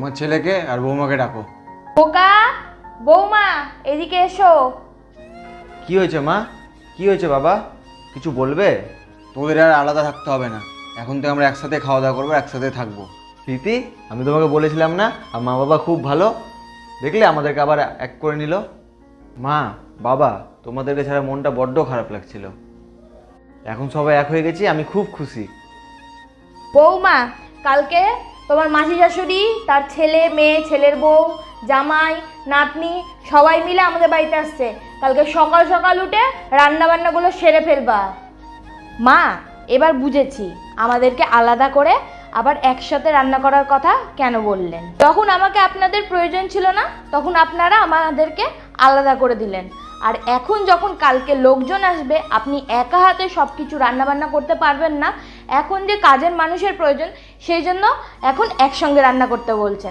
আমার ছেলেকে আর বৌমাকে ডাকো। খোকা, বৌমা এদিকে এসো। কি হয়েছে মা? কি হয়েছে বাবা? কিছু বলবে? তোদের আর আলাদা থাকতে হবে না, এখন থেকে আমরা একসাথে খাওয়া দাওয়া করবো, একসাথে থাকবো। প্রীতি, আমি তোমাকে বলেছিলাম না আর মা বাবা খুব ভালো, দেখলে আমাদেরকে আবার এক করে নিল। মা বাবা, তোমাদেরকে ছাড়া মনটা বড্ড খারাপ লাগছিল, এখন সবাই এক হয়ে গেছি, আমি খুব খুশি। বৌমা, কালকে তোমার মাসি শাশুড়ি, তার ছেলে মেয়ে, ছেলের বউ, জামাই, নাতনি সবাই মিলে আমাদের বাড়িতে আসছে। কালকে সকাল সকাল উঠে রান্না বান্নাগুলো সেরে ফেলবা। মা, এবার বুঝেছি আমাদেরকে আলাদা করে আবার একসাথে রান্না করার কথা কেন বললেন। যখন আমাকে আপনাদের প্রয়োজন ছিল না, তখন আপনারা আমাদেরকে আলাদা করে দিলেন। আর এখন যখন কালকে লোকজন আসবে, আপনি একা হাতে সব কিছু রান্নাবান্না করতে পারবেন না। এখন যে কাজের মানুষের প্রয়োজন, সেই জন্য এখন একসঙ্গে রান্না করতে বলছেন।